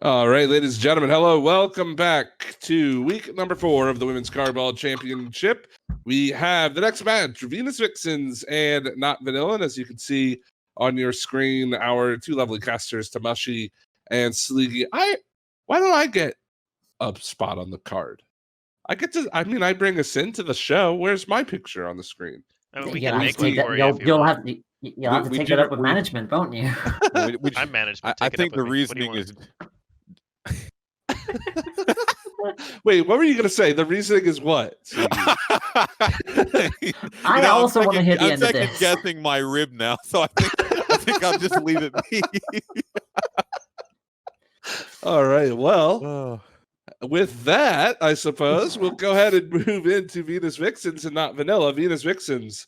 All right, ladies and gentlemen, hello. Welcome back to week number 4 of the Women's Carball Championship. We have the next match, Venus Vixens and Not Vanilla. And as you can see on your screen, our two lovely casters, Tamashi and Sleegy. Why don't I get a spot on the card? I bring us into the show. Where's my picture on the screen? I mean, we can make one for you. You'll have to take that up with we- management, won't you? I'm management. I think the reasoning is. Wait, what were you going to say? The reasoning is what? I also want to hear the end of this. I'm second guessing my rib now, so I think I'll just leave it be. All right. Well, with that, I suppose we'll go ahead and move into Venus Vixens and Not Vanilla. Venus Vixens,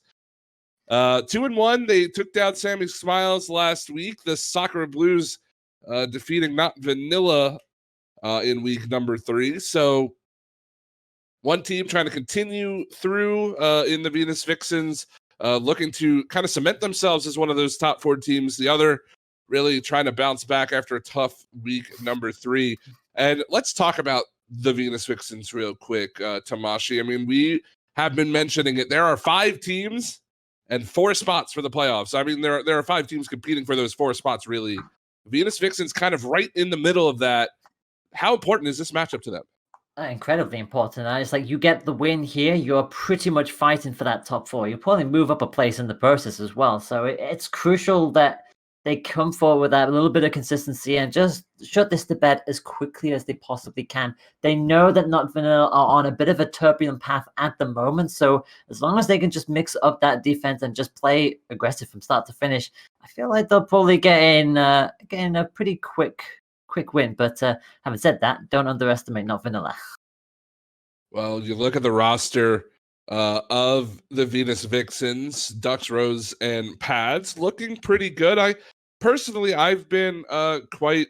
2-1. They took down Sammy Smiles last week. The Sakura Blues defeating Not Vanilla in week number 3. So one team trying to continue through in the Venus Vixens, looking to kind of cement themselves as one of those top 4 teams. The other really trying to bounce back after a tough week number 3. And let's talk about the Venus Vixens real quick, Tamashi. I mean, we have been mentioning it. There are 5 teams and 4 spots for the playoffs. I mean, there are 5 teams competing for those 4 spots, really. Venus Vixens kind of right in the middle of that. How important is this matchup to them? Incredibly important. It's like you get the win here, you're pretty much fighting for that top 4. You'll probably move up a place in the process as well. So it's crucial that they come forward with that little bit of consistency and just shut this to bed as quickly as they possibly can. They know that Not Vanilla are on a bit of a turbulent path at the moment. So as long as they can just mix up that defense and just play aggressive from start to finish, I feel like they'll probably get in a pretty quick win. But having said that, don't underestimate Not Vanilla. Well, you look at the roster of the Venus Vixens, Ducks, Rose, and Pads, looking pretty good. I've been quite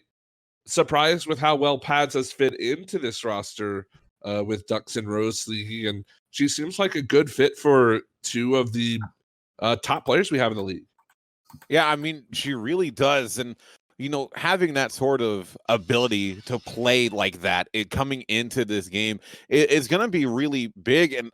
surprised with how well Pads has fit into this roster with Ducks and Rose League, and she seems like a good fit for 2 of the top players we have in the league. Yeah, I mean, she really does. And having that sort of ability to play like that, coming into this game, is going to be really big. And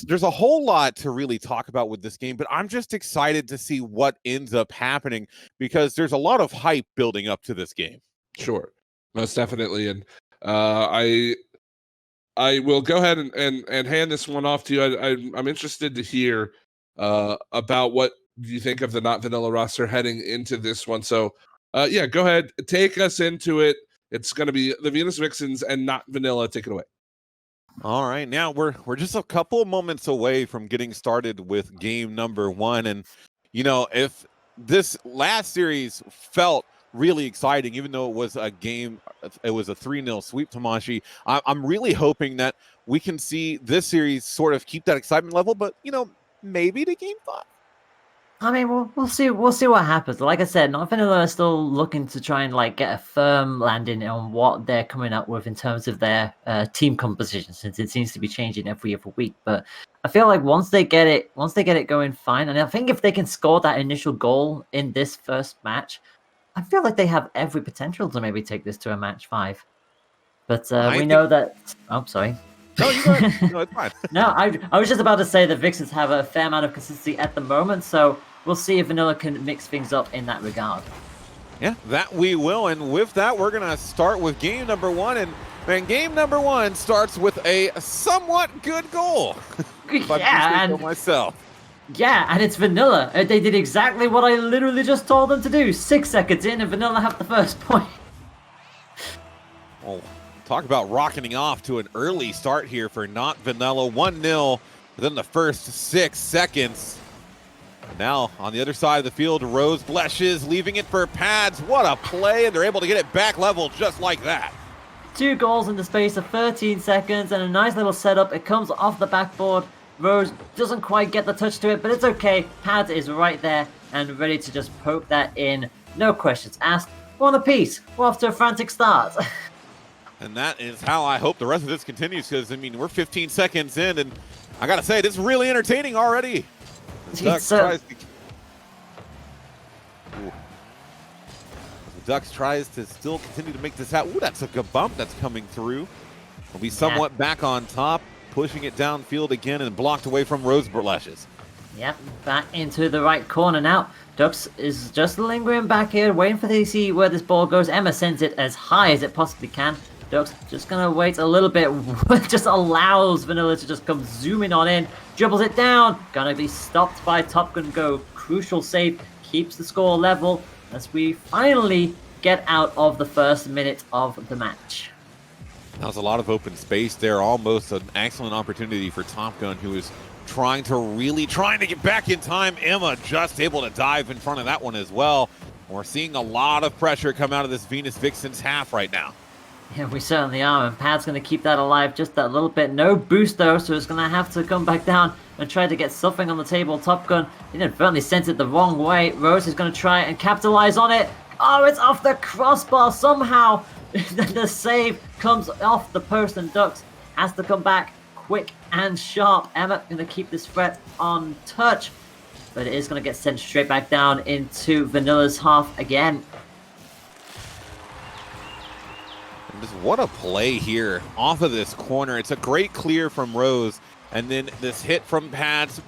there's a whole lot to really talk about with this game, but I'm just excited to see what ends up happening because there's a lot of hype building up to this game. Sure, most definitely. And I will go ahead and hand this one off to you. I'm interested to hear about what you think of the Not Vanilla roster heading into this one. So go ahead, take us into it. It's going to be the Venus Vixens and Not Vanilla. Take it away. All right, now we're just a couple of moments away from getting started with game number 1. And if this last series felt really exciting, even though it was a 3-0 sweep, Tamashi, I'm really hoping that we can see this series sort of keep that excitement level, but maybe to game 5. I mean, we'll see what happens. Like I said, Not Vanilla are still looking to try and get a firm landing on what they're coming up with in terms of their team composition, since it seems to be changing every other week. But I feel like once they get it going fine, and I think if they can score that initial goal in this first match, I feel like they have every potential to maybe take this to a match 5. But know that. Oh, sorry. No, you go ahead. No, it's fine. No, I was just about to say the Vixens have a fair amount of consistency at the moment, so we'll see if Vanilla can mix things up in that regard. Yeah, that we will. And with that, we're going to start with game number 1. And game number 1 starts with a somewhat good goal. Myself. Yeah, and it's Vanilla. They did exactly what I literally just told them to do. 6 seconds in, and Vanilla have the first point. Oh. Talk about rocketing off to an early start here for Not Vanilla. 1-0 within the first 6 seconds. And now on the other side of the field, Rose blushes, leaving it for Pads. What a play, and they're able to get it back level just like that. 2 goals in the space of 13 seconds and a nice little setup. It comes off the backboard. Rose doesn't quite get the touch to it, but it's okay. Pads is right there and ready to just poke that in. No questions asked. 1 apiece. We're off to a frantic start. And that is how I hope the rest of this continues, because, I mean, we're 15 seconds in, and I got to say, this is really entertaining already. Ducks tries to still continue to make this happen. Ooh, that's a good bump that's coming through. Will be somewhat back on top, pushing it downfield again and blocked away from Rose Burleshes. Yep, back into the right corner now. Ducks is just lingering back here, waiting for to see where this ball goes. Emma sends it as high as it possibly can. Ducks just gonna wait a little bit, just allows Vanilla to just come zooming on in, dribbles it down, gonna be stopped by Top Gun Go. Crucial save, keeps the score level as we finally get out of the first minute of the match. That was a lot of open space there, almost an excellent opportunity for Top Gun, who is trying to get back in time. Emma just able to dive in front of that one as well. We're seeing a lot of pressure come out of this Venus Vixens half right now. Yeah, we certainly are, and Pad's going to keep that alive just that little bit. No boost though, so it's going to have to come back down and try to get something on the table. Top Gun inadvertently sent it the wrong way. Rose is going to try and capitalize on it. Oh, it's off the crossbar somehow. The save comes off the post, and Ducks has to come back quick and sharp. Emma going to keep this threat on touch, but it is going to get sent straight back down into Vanilla's half again. Just what a play here off of this corner. It's a great clear from Rose, and then this hit from Pads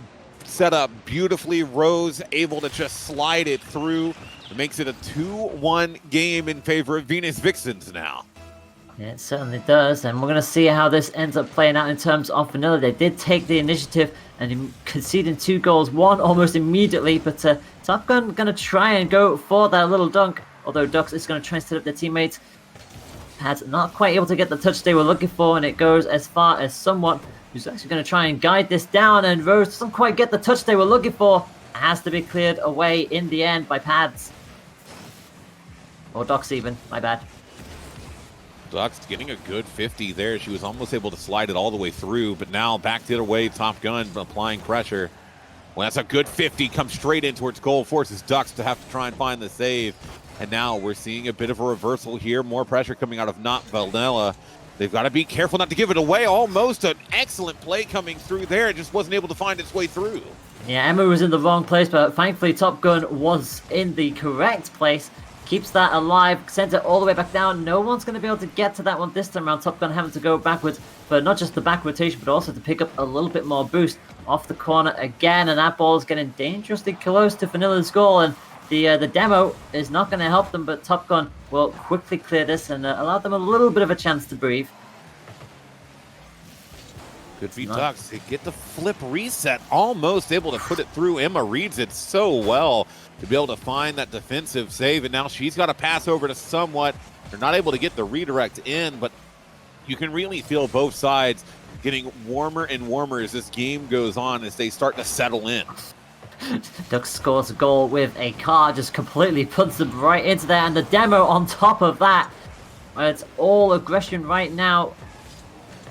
set up beautifully. Rose able to just slide it through. It makes it a 2-1 game in favor of Venus Vixens now. Yeah, it certainly does, and we're going to see how this ends up playing out in terms of Vanilla. They did take the initiative and conceding 2 goals, one almost immediately, but Top Gun going to try and go for that little dunk, although Ducks is going to try and set up their teammates. Pad's not quite able to get the touch they were looking for, and it goes as far as someone who's actually going to try and guide this down, and Rose doesn't quite get the touch they were looking for. It has to be cleared away in the end by Pads. Or Ducks even, my bad. Ducks getting a good 50 there. She was almost able to slide it all the way through, but now back the other way. Top Gun applying pressure. Well, that's a good 50. Comes straight in towards goal. Forces Ducks to have to try and find the save. And now we're seeing a bit of a reversal here. More pressure coming out of not Vanilla. They've got to be careful not to give it away. Almost an excellent play coming through there. It just wasn't able to find its way through. Yeah, Emma was in the wrong place, but thankfully Top Gun was in the correct place. Keeps that alive, sends it all the way back down. No one's going to be able to get to that one this time around. Top Gun having to go backwards for not just the back rotation, but also to pick up a little bit more boost off the corner again. And that ball is getting dangerously close to Vanilla's goal. And the demo is not going to help them, but Top Gun will quickly clear this and allow them a little bit of a chance to breathe. Good for Ducks. They get the flip reset, almost able to put it through. Emma reads it so well to be able to find that defensive save, and now she's got to pass over to somewhat. They're not able to get the redirect in, but you can really feel both sides getting warmer and warmer as this game goes on, as they start to settle in. Ducks scores a goal with a car, just completely puts them right into there, and the demo on top of that. It's all aggression right now,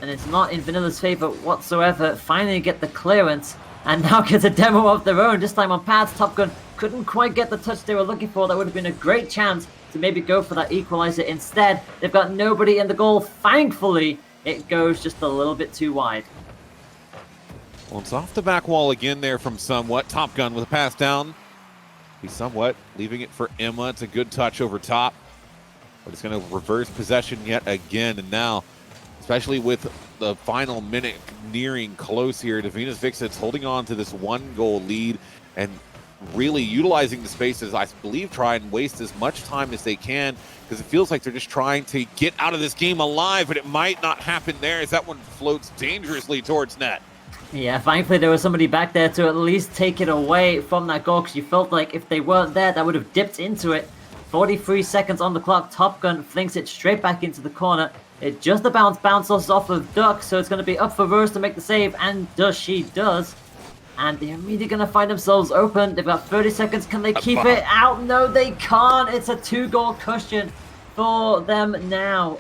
and it's not in Vanilla's favor whatsoever. Finally get the clearance, and now gets a demo of their own, this time on Pads. Top Gun couldn't quite get the touch they were looking for. That would have been a great chance to maybe go for that equalizer. Instead, they've got nobody in the goal. Thankfully, it goes just a little bit too wide. Well, it's off the back wall again there from Somewhat. Top Gun with a pass down. He's Somewhat leaving it for Emma. It's a good touch over top, but it's going to reverse possession yet again. And now, especially with the final minute nearing close here, Venus Vixens holding on to this 1-goal lead and really utilizing the spaces, I believe, try and waste as much time as they can, because it feels like they're just trying to get out of this game alive, but it might not happen there as that one floats dangerously towards net. Yeah, thankfully there was somebody back there to at least take it away from that goal, because you felt like if they weren't there, that would have dipped into it. 43 seconds on the clock. Top Gun flings it straight back into the corner. It just about bounces off of Duck, so it's going to be up for Rose to make the save, and she does. And they're immediately going to find themselves open. They've got 30 seconds. Can they keep it out? No, they can't. It's a 2-goal cushion for them now.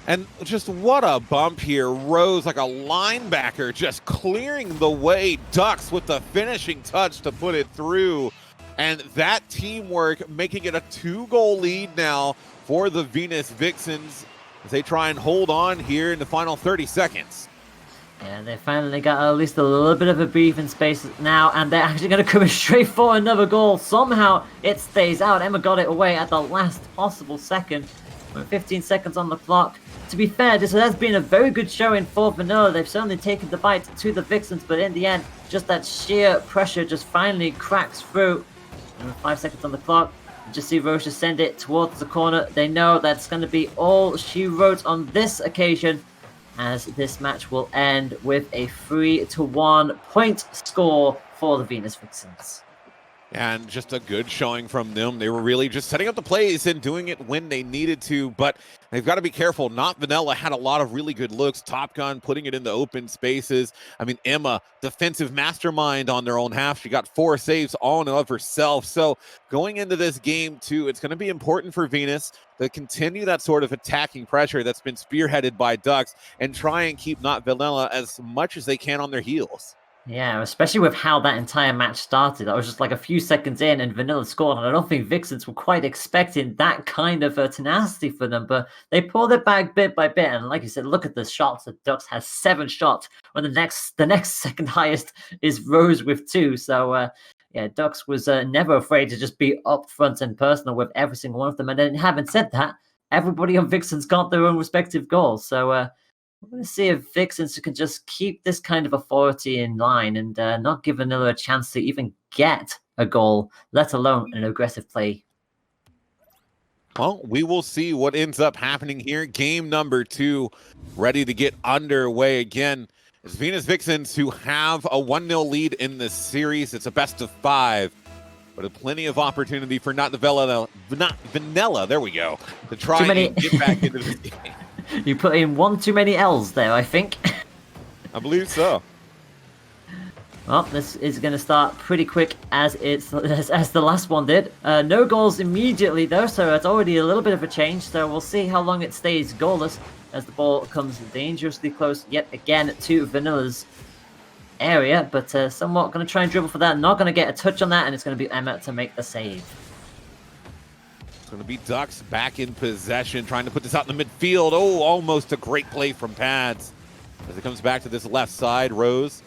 And just what a bump here. Rose, like a linebacker, just clearing the way. Ducks with the finishing touch to put it through. And that teamwork making it a 2-goal lead now for the Venus Vixens as they try and hold on here in the final 30 seconds. Yeah, they finally got at least a little bit of a breathing space now, and they're actually going to come straight for another goal. Somehow it stays out. Emma got it away at the last possible second with 15 seconds on the clock. To be fair, this has been a very good showing for Vanilla. They've certainly taken the bite to the Vixens, but in the end, just that sheer pressure just finally cracks through. And with 5 seconds on the clock, you just see Roche send it towards the corner. They know that's going to be all she wrote on this occasion, as this match will end with a 3-1 point score for the Venus Vixens. And just a good showing from them. They were really just setting up the plays and doing it when they needed to, but they've got to be careful. Not Vanilla had a lot of really good looks. Top Gun putting it in the open spaces. I mean, Emma, defensive mastermind on their own half. She got 4 saves all in of herself. So going into this game too, it's going to be important for Venus to continue that sort of attacking pressure that's been spearheaded by Ducks and try and keep Not Vanilla as much as they can on their heels. Yeah, especially with how that entire match started. That was just like a few seconds in and Vanilla scored, and I don't think Vixens were quite expecting that kind of tenacity for them, but they pulled it back bit by bit, and like you said, look at the shots. The Ducks has 7 shots, when the next second highest is Rose with 2, so yeah, Ducks was never afraid to just be up front and personal with every single one of them, and then having said that, everybody on Vixens got their own respective goals, so we're going to see if Vixens can just keep this kind of authority in line and not give Vanilla a chance to even get a goal, let alone an aggressive play. Well, we will see what ends up happening here. Game number 2 ready to get underway again. It's Venus Vixens who have a 1-0 lead in this series. It's a best of 5, but plenty of opportunity for Not Vanilla, there we go, to try and get back into this game. You put in one too many L's there, I think. I believe so. Well, this is going to start pretty quick as the last one did. No goals immediately though, so it's already a little bit of a change. So we'll see how long it stays goalless as the ball comes dangerously close yet again to Vanilla's area. But somewhat going to try and dribble for that. Not going to get a touch on that, and it's going to be Emma to make the save. It's going to be Ducks back in possession, trying to put this out in the midfield. Oh, almost a great play from Pads. As it comes back to this left side, Rose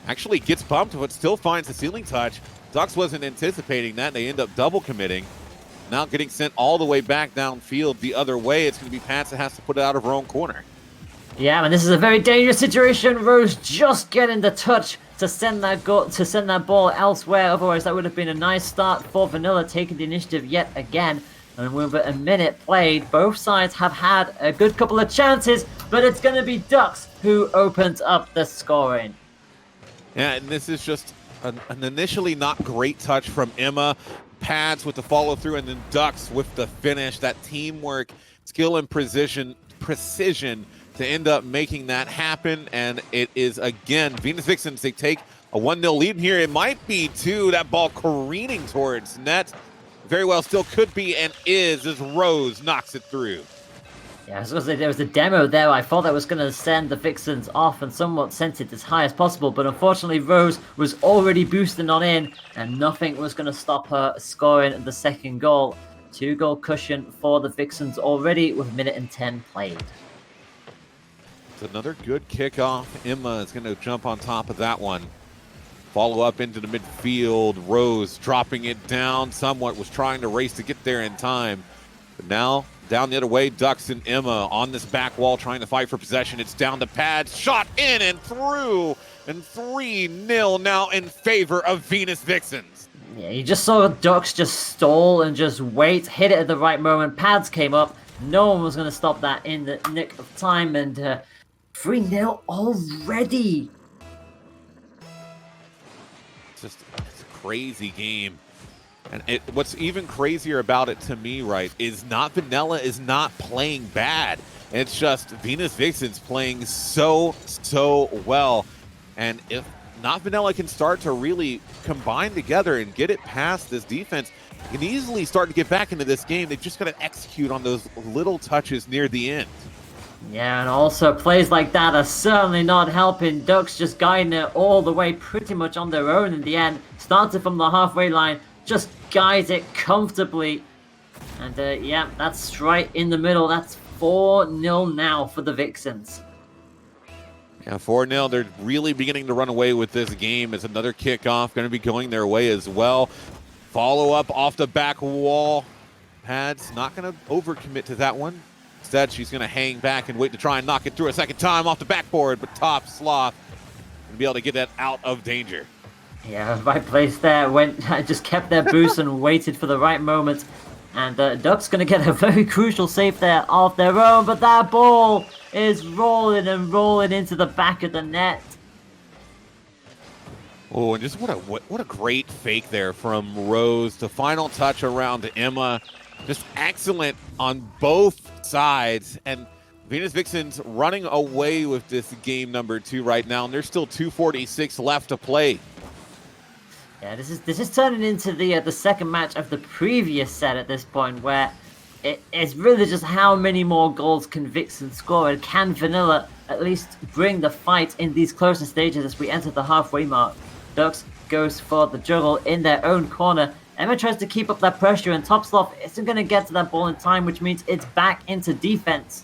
actually gets bumped, but still finds the ceiling touch. Ducks wasn't anticipating that. They end up double committing. Now getting sent all the way back downfield the other way. It's going to be Pads that has to put it out of her own corner. Yeah, and this is a very dangerous situation. Rose just getting the touch to send that ball elsewhere. Otherwise, that would have been a nice start for Vanilla, taking the initiative yet again. And with a minute played, both sides have had a good couple of chances, but it's going to be Ducks who opens up the scoring. Yeah, and this is just an initially not great touch from Emma. Pads with the follow through, and then Ducks with the finish. That teamwork, skill, and precision to end up making that happen. And it is, again, Venus Vixens, they take a 1-0 lead here. It might be 2. That ball careening towards net. Very well still could be and is, as Rose knocks it through. Yeah, I was going to say, there was a demo there. I thought that was going to send the Vixens off and somewhat sent it as high as possible, but unfortunately Rose was already boosting on in, and nothing was going to stop her scoring the second goal. 2-goal cushion for the Vixens already with 1:10 played. It's another good kickoff. Emma is going to jump on top of that one. Follow up into the midfield. Rose dropping it down. Somewhat was trying to race to get there in time. But now, down the other way, Ducks and Emma on this back wall trying to fight for possession. It's down to Pads. Shot in and through. And 3-0 now in favor of Venus Vixens. Yeah, you just saw Ducks just stall and just wait. Hit it at the right moment. Pads came up. No one was going to stop that in the nick of time. And 3-0 already. It's a crazy game. And what's even crazier about it to me, right, is Not Vanilla is not playing bad. It's just Venus Vixens playing so well. And if Not Vanilla can start to really combine together and get it past this defense, you can easily start to get back into this game. They've just got to execute on those little touches near the end. Yeah, and also plays like that are certainly not helping. Ducks just guiding it all the way pretty much on their own in the end. Started from the halfway line, just guides it comfortably. And yeah, that's right in the middle. That's 4-0 now for the Vixens. Yeah, 4-0. They're really beginning to run away with this game. It's another kickoff going to be going their way as well. Follow up off the back wall. Pads not going to overcommit to that one. Instead, she's going to hang back and wait to try and knock it through a second time off the backboard, but top Sloth going to be able to get that out of danger. Yeah, right place there. Just kept their boost and waited for the right moment. And Duck's going to get a very crucial save there of their own, but that ball is rolling and rolling into the back of the net. Oh, and just what a great fake there from Rose. The final touch around Emma. Just excellent on both sides. And Venus Vixens running away with this game number 2 right now. And there's still 2:46 left to play. Yeah, this is turning into the second match of the previous set at this point, where it's really just how many more goals can Vixen score, and can Vanilla at least bring the fight in these closer stages as we enter the halfway mark. Ducks goes for the juggle in their own corner. Emma tries to keep up that pressure, and Top Sloth isn't going to get to that ball in time, which means it's back into defense.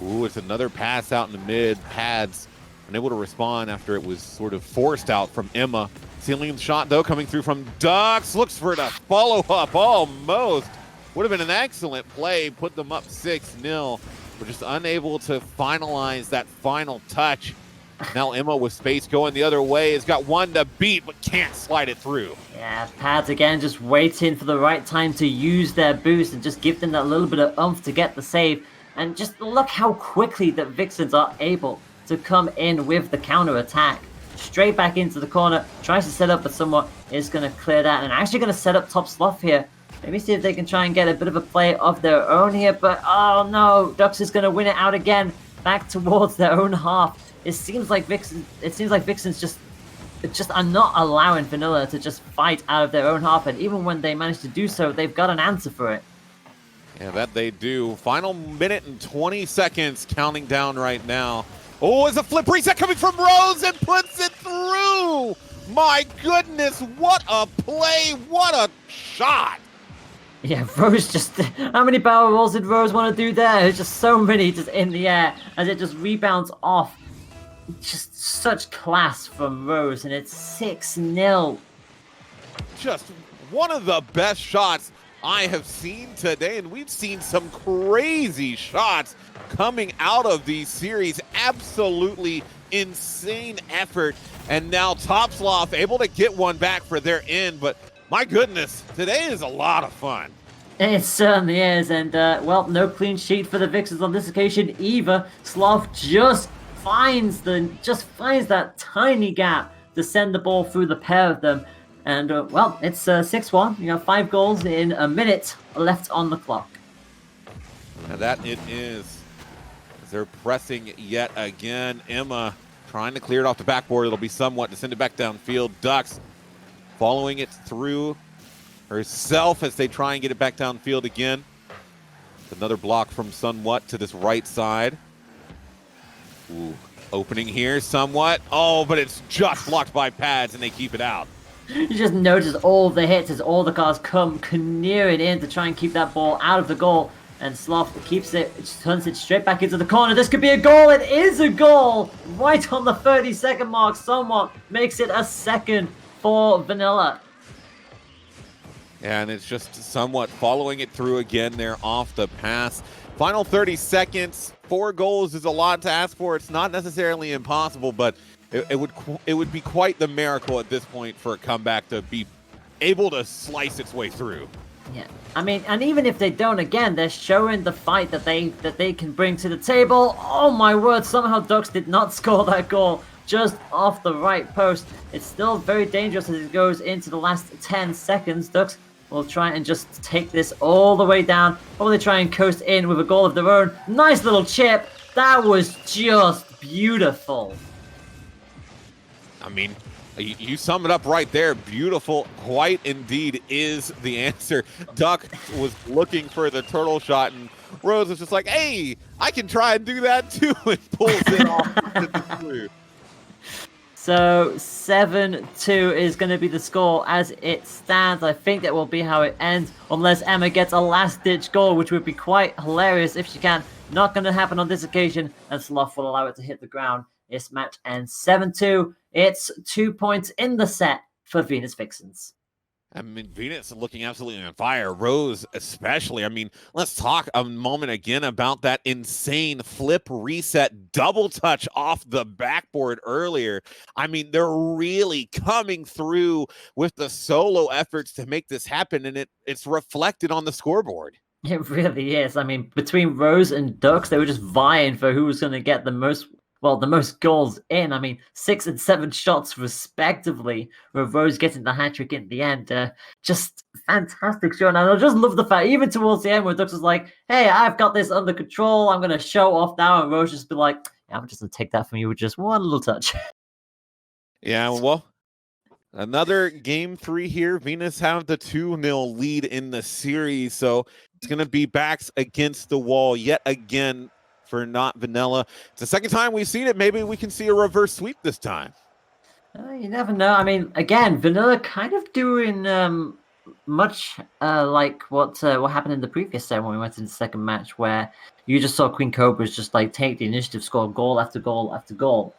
Ooh, it's another pass out in the mid. Pads unable to respond after it was sort of forced out from Emma. Ceiling shot, though, coming through from Ducks. Looks for the follow-up almost. Would have been an excellent play. Put them up 6-0. We're just unable to finalize that final touch. Now Emma with space going the other way has got one to beat, but can't slide it through. Yeah, Pads again just waiting for the right time to use their boost and just give them that little bit of oomph to get the save. And just look how quickly that Vixens are able to come in with the counter attack. Straight back into the corner, tries to set up, but someone is going to clear that. And actually going to set up Top Sloth here. Maybe see if they can try and get a bit of a play of their own here. But oh no, Ducks is going to win it out again, back towards their own half. It seems like Vixens just are not allowing Vanilla to just fight out of their own half. And even when they manage to do so, they've got an answer for it. Yeah, that they do. Final minute and 20 seconds counting down right now. Oh, it's a flip reset coming from Rose and puts it through. My goodness, what a play. What a shot. Yeah, Rose just... How many barrel rolls did Rose want to do there? There's just so many just in the air as it just rebounds off. Just such class from Rose, and it's 6-0. Just one of the best shots I have seen today, and we've seen some crazy shots coming out of these series. Absolutely insane effort, and now Top Sloth able to get one back for their end, but my goodness, today is a lot of fun. It certainly is, and well, no clean sheet for the Vixens on this occasion either. Sloth just finds that tiny gap to send the ball through the pair of them. And, well, it's 6-1. You got 5 goals in a minute left on the clock. And that it is. As they're pressing yet again. Emma trying to clear it off the backboard. It'll be somewhat to send it back downfield. Ducks following it through herself as they try and get it back downfield again. Another block from Somewhat to this right side. Ooh, opening here somewhat. Oh, but it's just blocked by Pads and they keep it out. You just notice all the hits as all the cars come nearing in to try and keep that ball out of the goal. And Sloth keeps it, turns it straight back into the corner. This could be a goal. It is a goal. Right on the 30-second mark. Somewhat makes it a second for Vanilla. And it's just Somewhat following it through again there off the pass. Final 30 seconds. 4 goals is a lot to ask for. It's not necessarily impossible, but it would be quite the miracle at this point for a comeback to be able to slice its way through. Yeah, I mean, and even if they don't, again, they're showing the fight that they can bring to the table. Oh my word! Somehow Ducks did not score that goal just off the right post. It's still very dangerous as it goes into the last 10 seconds. Ducks will try and just take this all the way down. Probably try and coast in with a goal of their own. Nice little chip. That was just beautiful. I mean, you sum it up right there. Beautiful, quite indeed, is the answer. Duck was looking for the turtle shot, and Rose was just like, hey, I can try and do that too, and pulls it off to the blue. So 7-2 is going to be the score as it stands. I think that will be how it ends, unless Emma gets a last-ditch goal, which would be quite hilarious if she can. Not going to happen on this occasion, and Sloth will allow it to hit the ground. This match ends 7-2. It's 2 points in the set for Venus Vixens. I mean, Venus looking absolutely on fire. Rose especially. I mean, let's talk a moment again about that insane flip reset double touch off the backboard earlier. I mean, they're really coming through with the solo efforts to make this happen, and it's reflected on the scoreboard. It really is. I mean, between Rose and Ducks, they were just vying for who was going to get the most goals in. I mean, 6 and 7 shots respectively, with Rose getting the hat-trick in the end. Just fantastic show. And I just love the fact, even towards the end, where Ducks was like, hey, I've got this under control. I'm going to show off now. And Rose just be like, yeah, I'm just going to take that from you with just one little touch. Yeah, well, another game 3 here. Venus have the 2-0 lead in the series. So it's going to be backs against the wall yet again for Not Vanilla. It's the second time we've seen it. Maybe we can see a reverse sweep this time. You never know. I mean, again, Vanilla kind of doing much like what happened in the previous set when we went into the second match, where you just saw Queen Cobras just like take the initiative, score goal after goal after goal.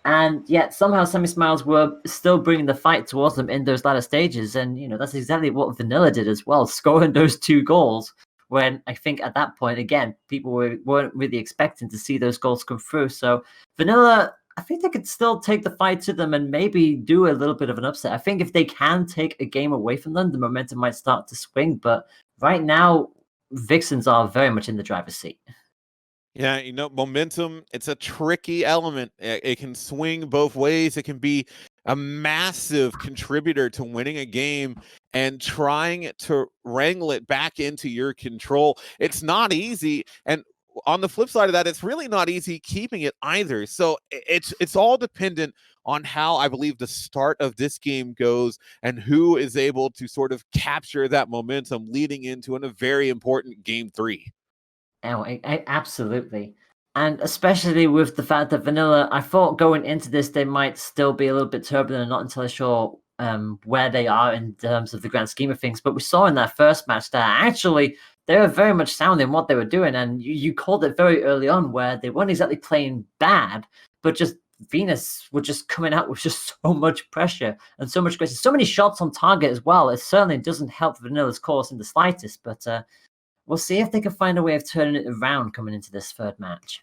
And yet somehow Semi Smiles were still bringing the fight towards them in those latter stages. And, you know, that's exactly what Vanilla did as well, scoring those 2 goals. When I think at that point, again, people weren't really expecting to see those goals come through. So Vanilla, I think they could still take the fight to them and maybe do a little bit of an upset. I think if they can take a game away from them, the momentum might start to swing. But right now, Vixens are very much in the driver's seat. Yeah, you know, momentum, it's a tricky element. It can swing both ways. It can be a massive contributor to winning a game and trying to wrangle it back into your control. It's not easy. And on the flip side of that, it's really not easy keeping it either. So it's all dependent on how I believe the start of this game goes and who is able to sort of capture that momentum leading into a very important game 3. Oh, absolutely. And especially with the fact that Vanilla, I thought going into this, they might still be a little bit turbulent and not entirely sure where they are in terms of the grand scheme of things. But we saw in that first match that actually they were very much sound in what they were doing. And you called it very early on where they weren't exactly playing bad, but just Venus were just coming out with just so much pressure and so much aggression. So many shots on target as well. It certainly doesn't help Vanilla's cause in the slightest, but we'll see if they can find a way of turning it around coming into this third match.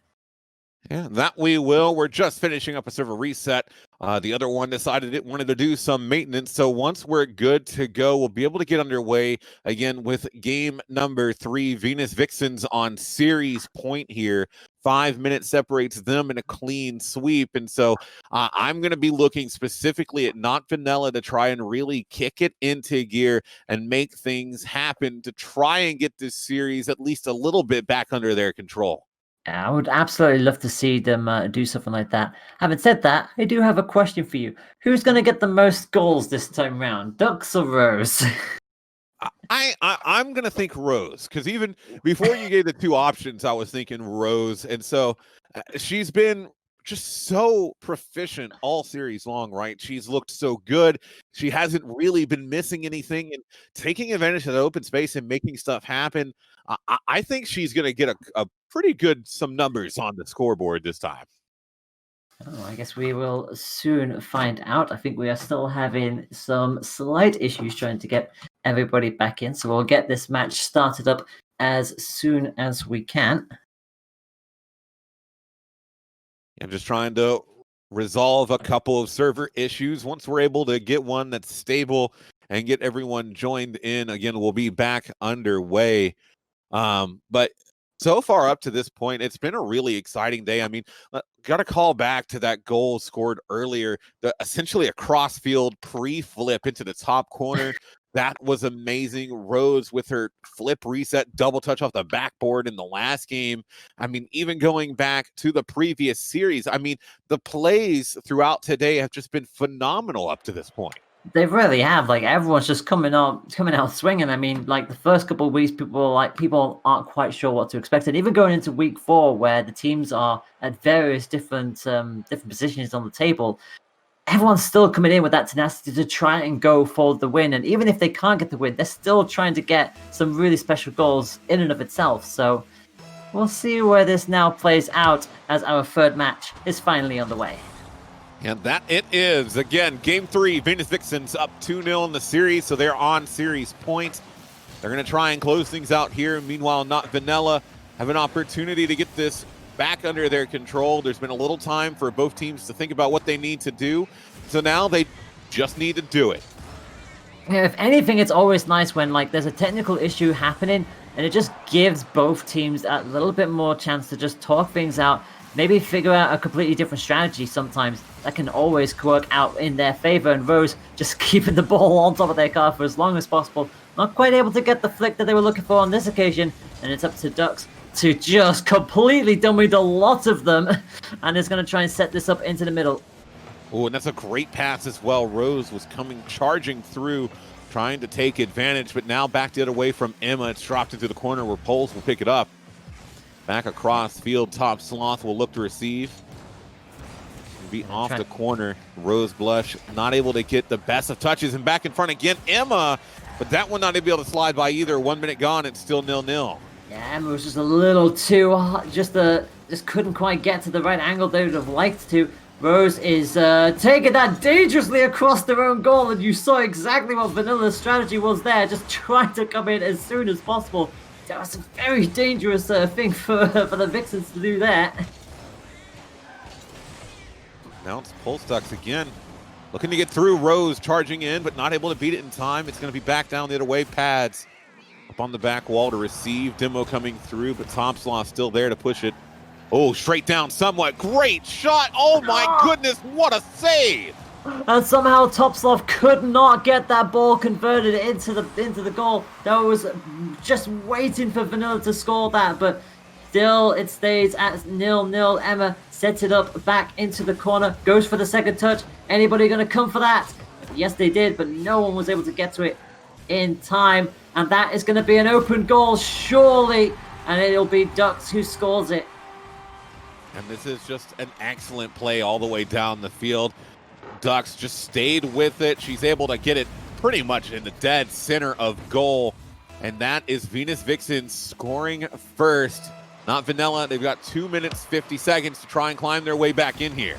Yeah, that we will. We're just finishing up a server reset. The other one decided it wanted to do some maintenance. So once we're good to go, we'll be able to get underway again with game number 3. Venus Vixens on series point here. 5 minutes separates them in a clean sweep. And so I'm going to be looking specifically at Not Vanilla to try and really kick it into gear and make things happen to try and get this series at least a little bit back under their control. I would absolutely love to see them do something like that. Having said that, I do have a question for you. Who's going to get the most goals this time round, Ducks or Rose? I'm going to think Rose, because even before you gave the 2 options, I was thinking Rose. And so she's been just so proficient all series long, right? She's looked so good. She hasn't really been missing anything and taking advantage of the open space and making stuff happen. I think she's going to get a pretty good some numbers on the scoreboard this time. Oh, I guess we will soon find out. I think we are still having some slight issues trying to get everybody back in, so we'll get this match started up as soon as we can. I'm just trying to resolve a couple of server issues. Once we're able to get one that's stable and get everyone joined in, again, we'll be back underway. But so far up to this point, it's been a really exciting day. I mean, got to call back to that goal scored earlier, essentially a cross-field pre-flip into the top corner. That was amazing. Rose with her flip reset, double touch off the backboard in the last game. I mean, even going back to the previous series, I mean, the plays throughout today have just been phenomenal up to this point. They really have. Like, everyone's just coming out swinging. I mean, like, the first couple of weeks, people aren't quite sure what to expect. And even going into week 4, where the teams are at various different positions on the table, everyone's still coming in with that tenacity to try and go for the win. And even if they can't get the win, they're still trying to get some really special goals in and of itself. So we'll see where this now plays out as our third match is finally on the way. And that it is. Again, Game 3, Venus Vixens up 2-0 in the series, so they're on series points. They're going to try and close things out here. Meanwhile, Not Vanilla have an opportunity to get this back under their control. There's been a little time for both teams to think about what they need to do. So now they just need to do it. Yeah, if anything, it's always nice when like there's a technical issue happening and it just gives both teams a little bit more chance to just talk things out, maybe figure out a completely different strategy sometimes that can always work out in their favor. And Rose just keeping the ball on top of their car for as long as possible. Not quite able to get the flick that they were looking for on this occasion, and it's up to Ducks to just completely dummy the lot of them, and is going to try and set this up into the middle. Oh, and that's a great pass as well. Rose was charging through, trying to take advantage, but now backed it away from Emma. It's dropped into the corner where Poles will pick it up. Back across field, Top Sloth will look to receive. Be off the corner. Rose Blush not able to get the best of touches, and back in front again, Emma. But that one not able to slide by either. 1 minute gone, it's still 0-0. Yeah, Emma was just a little too hot, just couldn't quite get to the right angle they would have liked to. Rose is taking that dangerously across their own goal, and you saw exactly what Vanilla's strategy was there, just trying to come in as soon as possible. That was a very dangerous thing for the Vixens to do there. Now it's Pulse Ducks again. Looking to get through. Rose charging in, but not able to beat it in time. It's going to be back down the other way. Pads up on the back wall to receive. Demo coming through, but Thompson still there to push it. Oh, straight down somewhat. Great shot. Oh my goodness, what a save. And somehow Topslov could not get that ball converted into the goal. That was just waiting for Vanilla to score that, but still it stays at 0-0. Emma sets it up back into the corner, goes for the second touch. Anybody going to come for that? Yes, they did, but no one was able to get to it in time. And that is going to be an open goal, surely. And it'll be Ducks who scores it. And this is just an excellent play all the way down the field. Ducks just stayed with it. She's able to get it pretty much in the dead center of goal. And that is Venus Vixens scoring first. Not Vanilla. They've got 2 minutes, 50 seconds to try and climb their way back in here.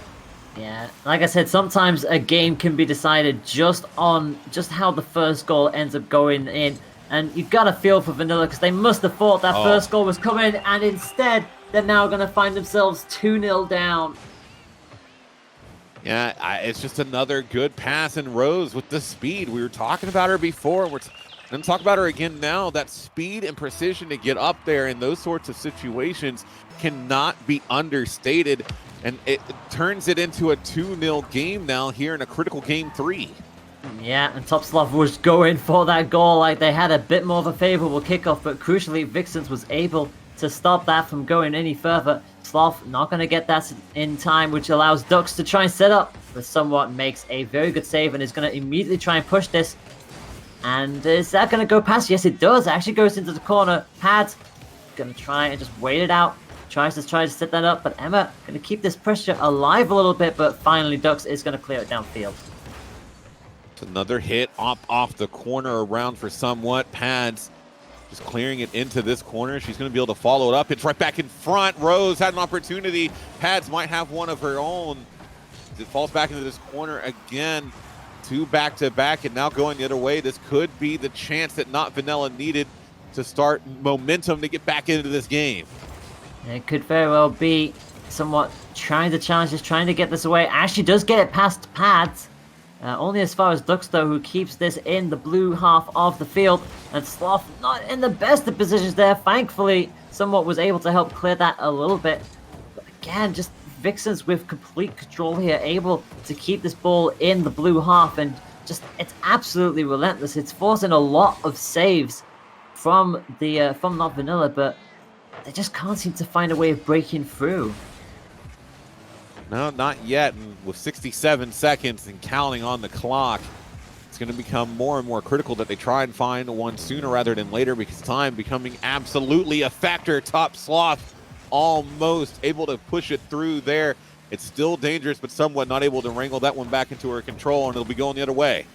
Yeah, like I said, sometimes a game can be decided just on how the first goal ends up going in. And you've got to feel for Vanilla because they must have thought that first goal was coming, and instead they're now going to find themselves 2-0 down. Yeah, it's just another good pass, and Rose with the speed. We were talking about her before. We're going to talk about her again now. That speed and precision to get up there in those sorts of situations cannot be understated. And it turns it into a 2-0 game now here in a critical game 3. Yeah, and Topslov was going for that goal. Like they had a bit more of a favorable kickoff, but crucially, Vixens was able to stop that from going any further. Sloth not going to get that in time, which allows Ducks to try and set up, but somewhat makes a very good save and is going to immediately try and push this. And is that going to go past? Yes, it does. It actually goes into the corner. Pads going to try and just wait it out. Tries to set that up, but Emma going to keep this pressure alive a little bit, but finally Ducks is going to clear it downfield. It's another hit off the corner around for somewhat. Pads just clearing it into this corner. She's going to be able to follow it up. It's right back in front. Rose had an opportunity. Pads might have one of her own. It falls back into this corner again. 2 back-to-back, and now going the other way. This could be the chance that Not Vanilla needed to start momentum to get back into this game. It could very well be somewhat trying to challenge this, trying to get this away. Actually does get it past Pads. Only as far as Ducks, though, who keeps this in the blue half of the field. And Sloth not in the best of positions there. Thankfully, somewhat was able to help clear that a little bit. But again, just Vixens with complete control here, able to keep this ball in the blue half. And just, it's absolutely relentless. It's forcing a lot of saves from Not Vanilla, but they just can't seem to find a way of breaking through. No, not yet. And with 67 seconds and counting on the clock, it's going to become more and more critical that they try and find one sooner rather than later, because time becoming absolutely a factor. Top Sloth almost able to push it through there. It's still dangerous, but somewhat not able to wrangle that one back into her control, and it'll be going the other way.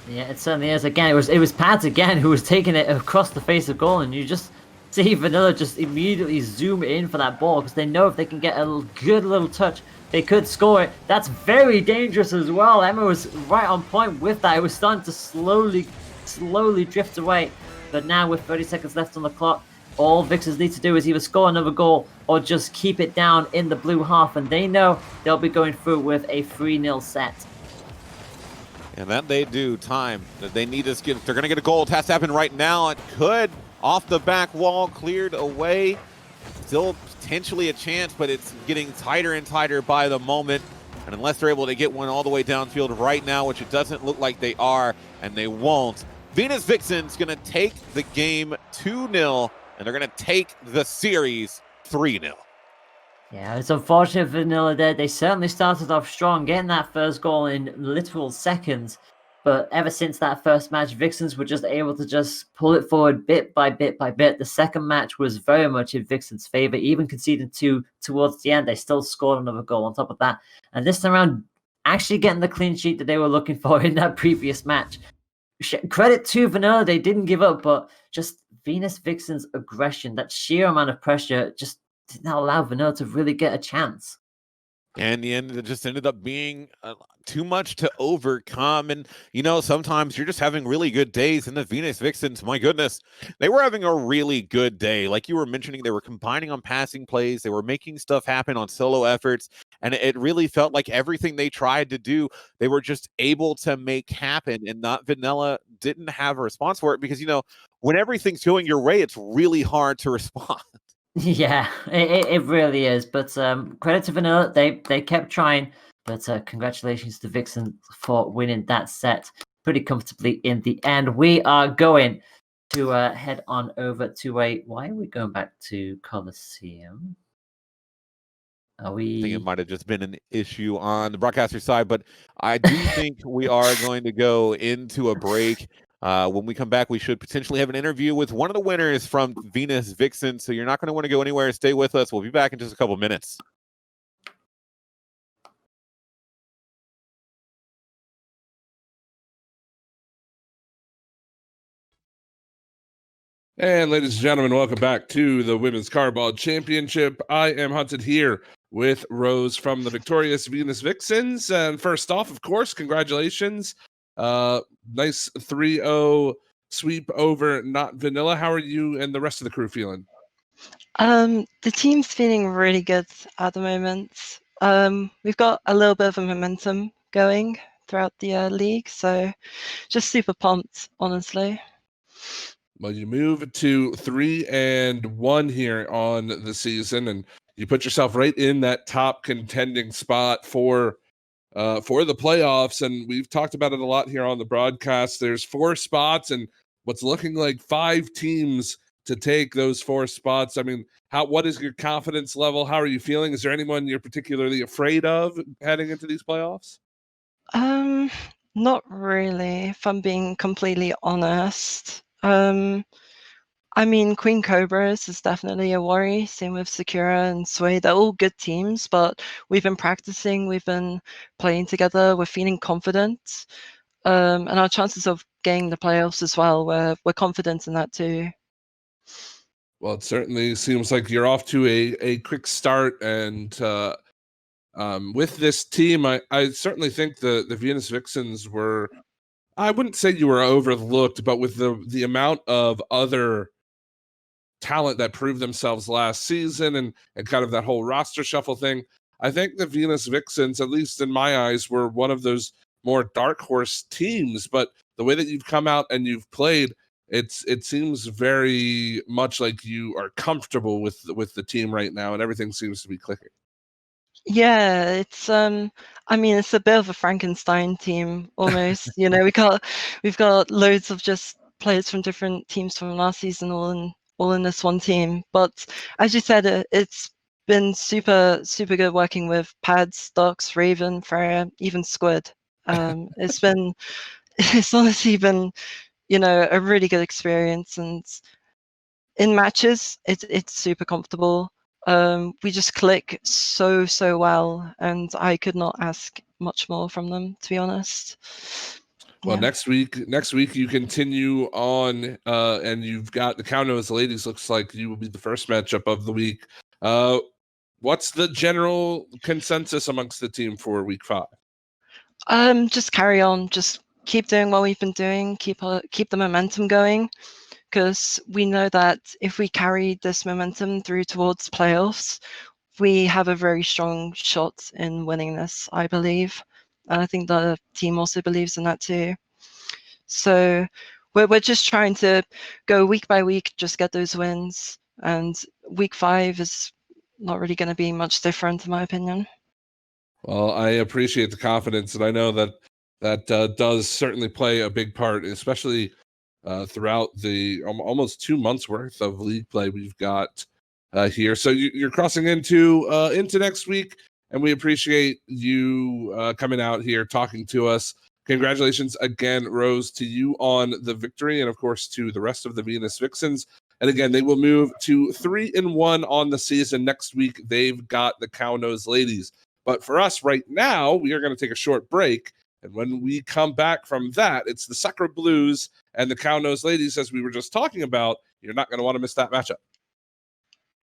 Yeah, it certainly is. Again, it was Pads again who was taking it across the face of goal, and you just see Vanilla just immediately zoom in for that ball because they know if they can get a good little touch, they could score it. That's very dangerous as well. Emma was right on point with that. It was starting to slowly drift away. But now with 30 seconds left on the clock, all Vixens need to do is either score another goal or just keep it down in the blue half. And they know they'll be going through with a 3-0 set. And that they do. Time that they need to get. They're going to get a goal. It has to happen right now. It could. Off the back wall, cleared away. Still potentially a chance, but it's getting tighter and tighter by the moment. And unless they're able to get one all the way downfield right now, which it doesn't look like they are, and they won't, Venus Vixens going to take the game 2-0, and they're going to take the series 3-0. Yeah, it's unfortunate for Vanilla there. They certainly started off strong, getting that first goal in literal seconds. But ever since that first match, Vixens were just able to just pull it forward bit by bit by bit. The second match was very much in Vixens' favor, even conceding 2 towards the end. They still scored another goal on top of that. And this time around, actually getting the clean sheet that they were looking for in that previous match. Credit to Vanilla, they didn't give up, but just Venus Vixens' aggression, that sheer amount of pressure, just did not allow Vanilla to really get a chance. And in the end, it just ended up being too much to overcome. And, you know, sometimes you're just having really good days. And the Venus Vixens, my goodness, they were having a really good day. Like you were mentioning, they were combining on passing plays. They were making stuff happen on solo efforts. And it really felt like everything they tried to do, they were just able to make happen. And not Vanilla didn't have a response for it because, you know, when everything's going your way, it's really hard to respond. Yeah, it really is. But credit to Vanilla, they kept trying. But congratulations to Vixen for winning that set pretty comfortably in the end. We are going to head on over to why are we going back to Coliseum? Are we? I think it might have just been an issue on the broadcaster side, but I do think we are going to go into a break. When we come back, we should potentially have an interview with one of the winners from Venus Vixen. So you're not going to want to go anywhere. Stay with us. We'll be back in just a couple minutes. And ladies and gentlemen, welcome back to the Women's Cardball Championship. I am Hunted here with Rose from the victorious Venus Vixens. And first off, of course, congratulations. Nice 3-0 sweep over Not Vanilla. How are you and the rest of the crew feeling? The team's feeling really good at the moment. We've got a little bit of a momentum going throughout the league, so just super pumped, honestly. Well, you move to 3-1 here on the season, and you put yourself right in that top contending spot for the playoffs. And we've talked about it a lot here on the broadcast. There's 4 spots and what's looking like 5 teams to take those 4 spots. I mean, what is your confidence level? How are you feeling? Is there anyone you're particularly afraid of heading into these playoffs? Not really, if I'm being completely honest. I mean, Queen Cobras is definitely a worry. Same with Sakura and Sway. They're all good teams, but we've been practicing, we've been playing together, we're feeling confident. And our chances of getting the playoffs as well, we're confident in that too. Well, it certainly seems like you're off to a quick start, and with this team, I certainly think the Venus Vixens were, I wouldn't say you were overlooked, but with the amount of other talent that proved themselves last season and kind of that whole roster shuffle thing, I think the Venus Vixens, at least in my eyes, were one of those more dark horse teams. But the way that you've come out and you've played, it seems very much like you are comfortable with the team right now, and everything seems to be clicking. Yeah, it's I mean, it's a bit of a Frankenstein team almost. You know, we've got loads of just players from different teams from last season all in this one team. But as you said, it's been super good working with Pads, Docs, Raven, Freya, even Squid. It's honestly been, you know, a really good experience, and in matches it's super comfortable. We just click so well, and I could not ask much more from them, to be honest. Well, next week you continue on, and you've got the Cownose ladies. Looks like you will be the first matchup of the week. What's the general consensus amongst the team for week 5? Just carry on. Just keep doing what we've been doing. Keep the momentum going, because we know that if we carry this momentum through towards playoffs, we have a very strong shot in winning this, I believe. And I think the team also believes in that too. So we're just trying to go week by week, just get those wins. And week 5 is not really going to be much different, in my opinion. Well, I appreciate the confidence, and I know that does certainly play a big part, especially throughout the almost 2 months worth of league play we've got here. So you're crossing into next week, and we appreciate you coming out here talking to us. Congratulations again, Rose, to you on the victory, and of course to the rest of the Venus Vixens. And again, they will move to 3-1 on the season next week. They've got the Cownose ladies. But for us right now, we are going to take a short break. And when we come back from that, it's the Sacra Blues and the Cownose ladies, as we were just talking about. You're not going to want to miss that matchup.